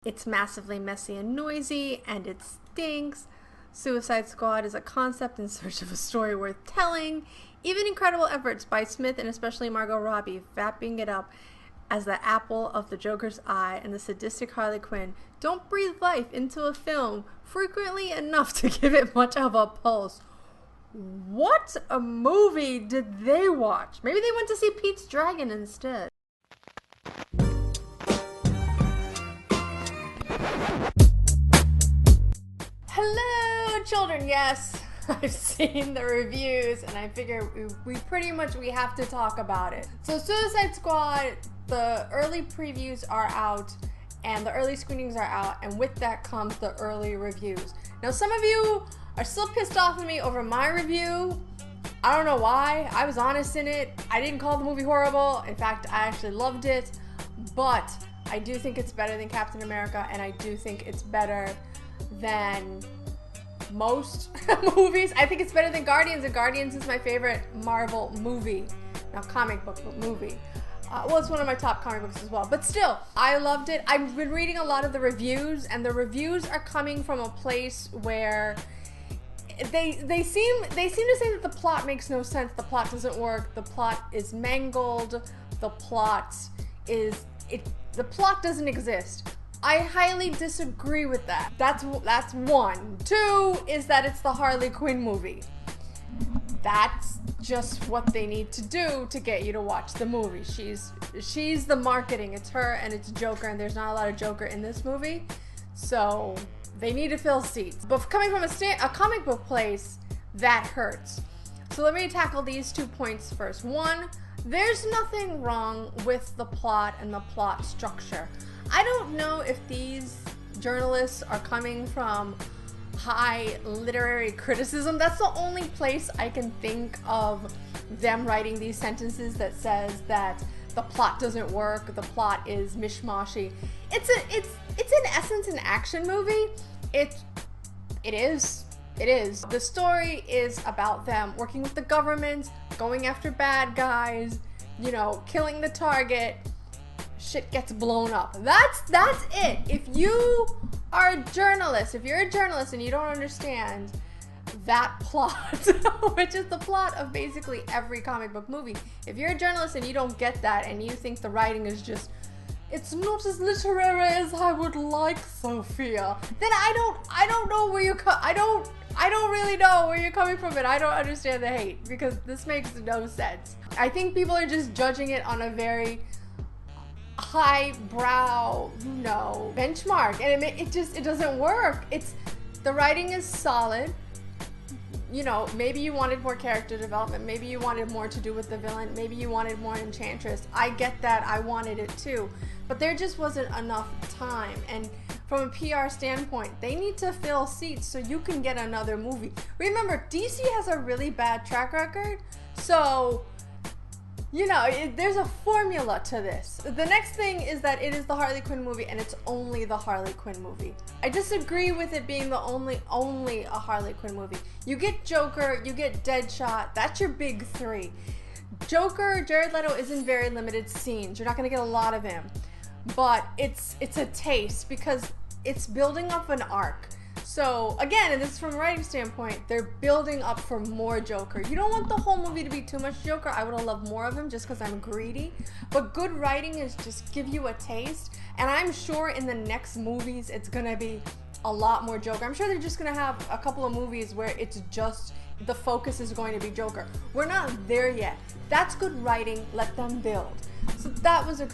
It's massively messy and noisy, and it stinks. Suicide Squad is a concept in search of a story worth telling. Even incredible efforts by Smith and especially Margot Robbie vapping it up as the apple of the Joker's eye and the sadistic Harley Quinn don't breathe life into a film frequently enough to give it much of a pulse. What a movie did they watch? Maybe they went to see Pete's Dragon instead. Hello, children. Yes, I've seen the reviews and I figure we have to talk about it. So Suicide Squad, the early previews are out and the early screenings are out, and with that comes the early reviews. Now some of you are still pissed off at me over my review. I don't know why. I was honest in it. I didn't call the movie horrible. In fact, I actually loved it, but I do think it's better than Captain America, and I do think it's better than most movies. I think it's better than Guardians, and Guardians is my favorite Marvel movie. Now, comic book movie. Well, it's one of my top comic books as well. But still, I loved it. I've been reading a lot of the reviews, and the reviews are coming from a place where they seem to say that the plot makes no sense. The plot doesn't work. The plot is mangled. The plot doesn't exist. I highly disagree with that. That's one. Two is that it's the Harley Quinn movie. That's just what they need to do to get you to watch the movie. She's the marketing. It's her and it's Joker, and there's not a lot of Joker in this movie. So they need to fill seats. But coming from a comic book place, that hurts. So let me tackle these 2 points first. One, there's nothing wrong with the plot and the plot structure. I don't know if these journalists are coming from high literary criticism. That's the only place I can think of them writing these sentences that says that the plot doesn't work, the plot is mishmashy. It's in essence an action movie. It is. The story is about them working with the government, going after bad guys, killing the target. Shit gets blown up. That's it. If you are a journalist, if you're a journalist and you don't understand that plot, which is the plot of basically every comic book movie, if you're a journalist and you don't get that and you think the writing is just, it's not as literary as I would like, Sophia, then I don't know where I don't really know where you're coming from, and I don't understand the hate, because this makes no sense. I think people are just judging it on a very highbrow, benchmark, and it doesn't work. The writing is solid. Maybe you wanted more character development. Maybe you wanted more to do with the villain. Maybe you wanted more Enchantress. I get that. I wanted it too. But there just wasn't enough time. And from a PR standpoint, they need to fill seats so you can get another movie. Remember, DC has a really bad track record. So, there's a formula to this. The next thing is that it is the Harley Quinn movie, and it's only the Harley Quinn movie. I disagree with it being the only a Harley Quinn movie. You get Joker, you get Deadshot, that's your big three. Joker, Jared Leto is in very limited scenes. You're not gonna get a lot of him. But it's a taste, because it's building up an arc. So again, and this is from a writing standpoint, they're building up for more Joker. You don't want the whole movie to be too much Joker. I would have loved more of him just because I'm greedy. But good writing is just give you a taste. And I'm sure in the next movies, it's going to be a lot more Joker. I'm sure they're just going to have a couple of movies where it's just, the focus is going to be Joker. We're not there yet. That's good writing. Let them build. So that was a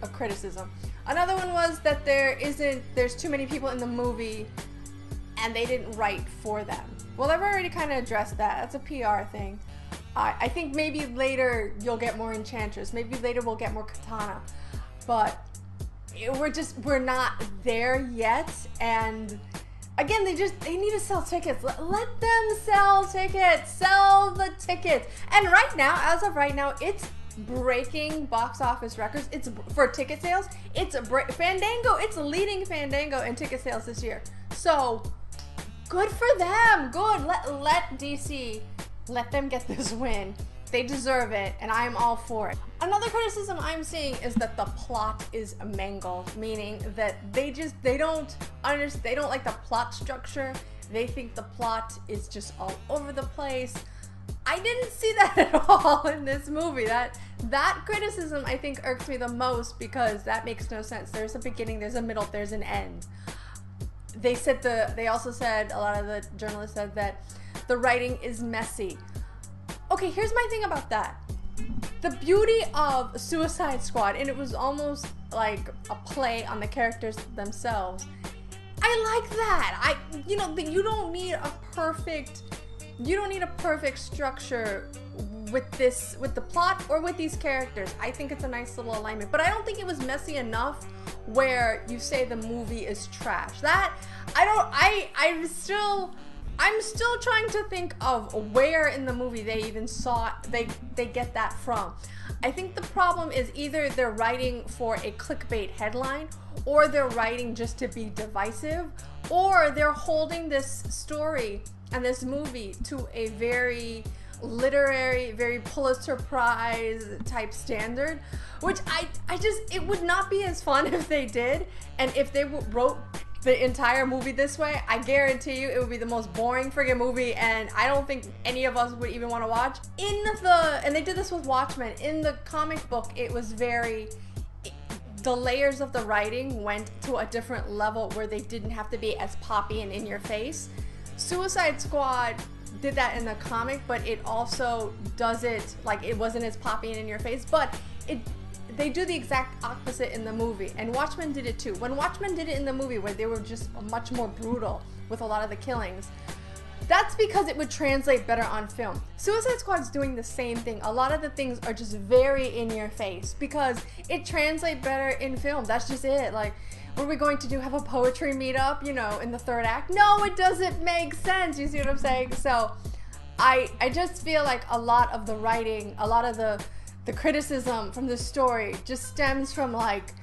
criticism. Another one was that there's too many people in the movie and they didn't write for them. Well, I've already kind of addressed that. That's a PR thing. I think maybe later you'll get more Enchantress. Maybe later we'll get more Katana. But we're not there yet. And again, they need to sell tickets. Let them sell tickets. Sell the tickets. And right now, as of right now, it's breaking box office records. It's for ticket sales. Fandango. It's leading Fandango in ticket sales this year. So good for them. Good. Let DC, let them get this win. They deserve it, and I'm all for it. Another criticism I'm seeing is that the plot is mangled, meaning that they don't like the plot structure. They think the plot is just all over the place. I didn't see that at all in this movie. That criticism I think irks me the most, because that makes no sense. There's a beginning, there's a middle, there's an end. They also said, a lot of the journalists said that the writing is messy. Okay, here's my thing about that. The beauty of Suicide Squad, and it was almost like a play on the characters themselves. I like that. You don't need a perfect structure with the plot or with these characters. I think it's a nice little alignment, but I don't think it was messy enough where you say the movie is trash. I'm still trying to think of where in the movie they even they get that from. I think the problem is either they're writing for a clickbait headline, or they're writing just to be divisive, or they're holding this story and this movie to a very literary, very Pulitzer Prize type standard, which it would not be as fun if they did. And if they wrote the entire movie this way, I guarantee you it would be the most boring friggin' movie, and I don't think any of us would even want to watch. And they did this with Watchmen. In the comic book, it was the layers of the writing went to a different level where they didn't have to be as poppy and in your face. Suicide Squad did that in the comic, but it also does it, like, it wasn't as poppy and in your face, but they do the exact opposite in the movie, and Watchmen did it too. When Watchmen did it in the movie, where they were just much more brutal with a lot of the killings, that's because it would translate better on film. Suicide Squad's doing the same thing. A lot of the things are just very in your face because it translates better in film. That's just it. Like, what are we going to do? Have a poetry meetup, in the third act? No, it doesn't make sense. You see what I'm saying? So I just feel like a lot of the writing, a lot of the criticism from the story just stems from, like,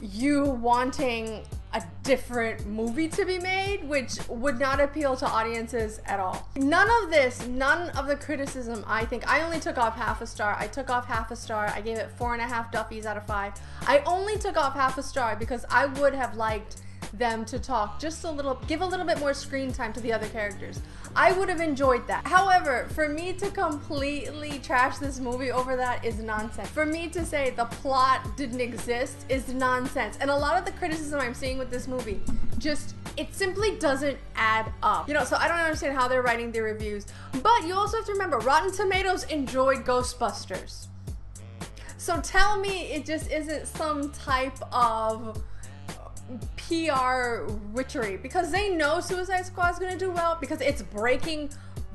you wanting a different movie to be made, which would not appeal to audiences at all. None of the criticism, I think, I only took off half a star. I gave it 4.5 Duffies out of 5. I only took off half a star because I would have liked them to talk just a little, give a little bit more screen time to the other characters. I would have enjoyed that. However, for me to completely trash this movie over that is nonsense. For me to say the plot didn't exist is nonsense. And a lot of the criticism I'm seeing with this movie, it simply doesn't add up. So I don't understand how they're writing their reviews. But you also have to remember, Rotten Tomatoes enjoyed Ghostbusters. So tell me it just isn't some type of PR witchery, because they know Suicide Squad is going to do well because it's breaking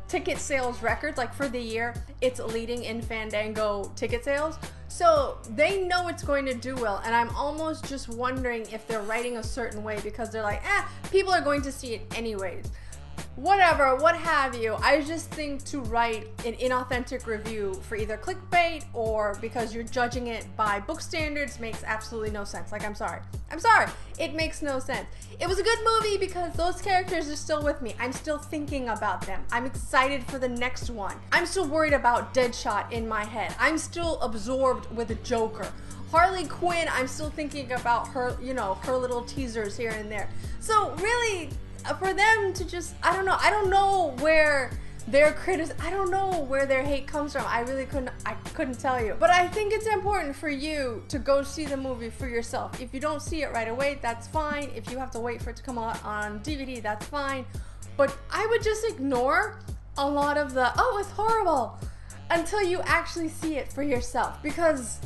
ticket sales records. Like, for the year, it's leading in Fandango ticket sales. So they know it's going to do well, and I'm almost just wondering if they're writing a certain way because they're like, people are going to see it anyways. Whatever, what have you. I just think to write an inauthentic review for either clickbait or because you're judging it by book standards makes absolutely no sense. Like, I'm sorry. It makes no sense. It was a good movie because those characters are still with me. I'm still thinking about them. I'm excited for the next one. I'm still worried about Deadshot in my head. I'm still absorbed with the Joker. Harley Quinn, I'm still thinking about her, her little teasers here and there. So really, for them to just, I don't know where their I don't know where their hate comes from. I couldn't tell you. But I think it's important for you to go see the movie for yourself. If you don't see it right away, that's fine. If you have to wait for it to come out on DVD, that's fine. But I would just ignore a lot of the, oh, it's horrible, until you actually see it for yourself, because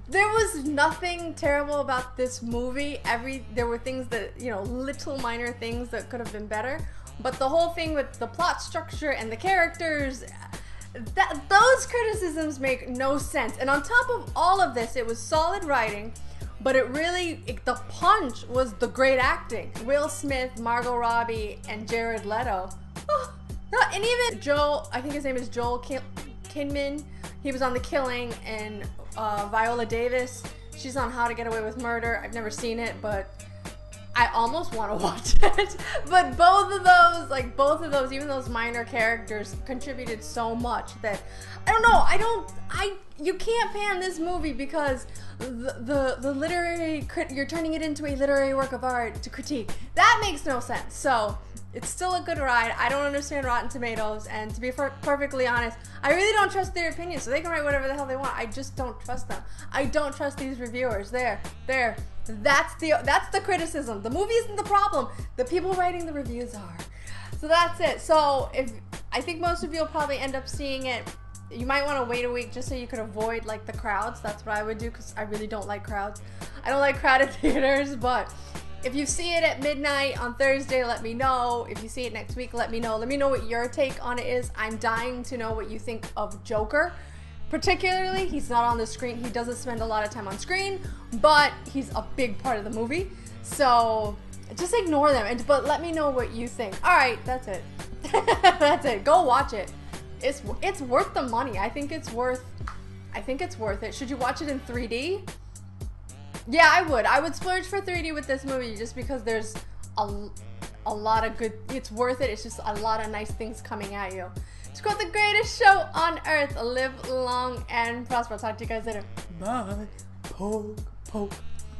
there was nothing terrible about this movie. There were things that, little minor things that could have been better, but the whole thing with the plot structure and the characters, those criticisms make no sense. And on top of all of this, it was solid writing, but the punch was the great acting. Will Smith, Margot Robbie, and Jared Leto. And even Joel, I think his name is Joel Kinnaman, he was on The Killing, and Viola Davis, she's on How to Get Away with Murder. I've never seen it, but I almost want to watch it, but both of those, even those minor characters contributed so much that I don't know. You can't ban this movie because the literary you're turning it into a literary work of art to critique. That makes no sense. So it's still a good ride. I don't understand Rotten Tomatoes, and to be perfectly honest, I really don't trust their opinions. So they can write whatever the hell they want. I just don't trust them. I don't trust these reviewers. That's the criticism. The movie isn't the problem. The people writing the reviews are. So that's it. So I think most of you will probably end up seeing it. You might want to wait a week just so you could avoid like the crowds. That's what I would do, because I really don't like crowds. I don't like crowded theaters, but if you see it at midnight on Thursday, let me know. If you see it next week, let me know. Let me know what your take on it is. I'm dying to know what you think of Joker. Particularly, he's not on the screen. He doesn't spend a lot of time on screen, but he's a big part of the movie. So just ignore them, but let me know what you think. All right, that's it. That's it. Go watch it. It's worth the money. I think it's worth it. Should you watch it in 3D? Yeah, I would. I would splurge for 3D with this movie just because there's a lot of good. It's worth it. It's just a lot of nice things coming at you. To quote the greatest show on earth, live long and prosper. I'll talk to you guys later. Bye. Poke, poke.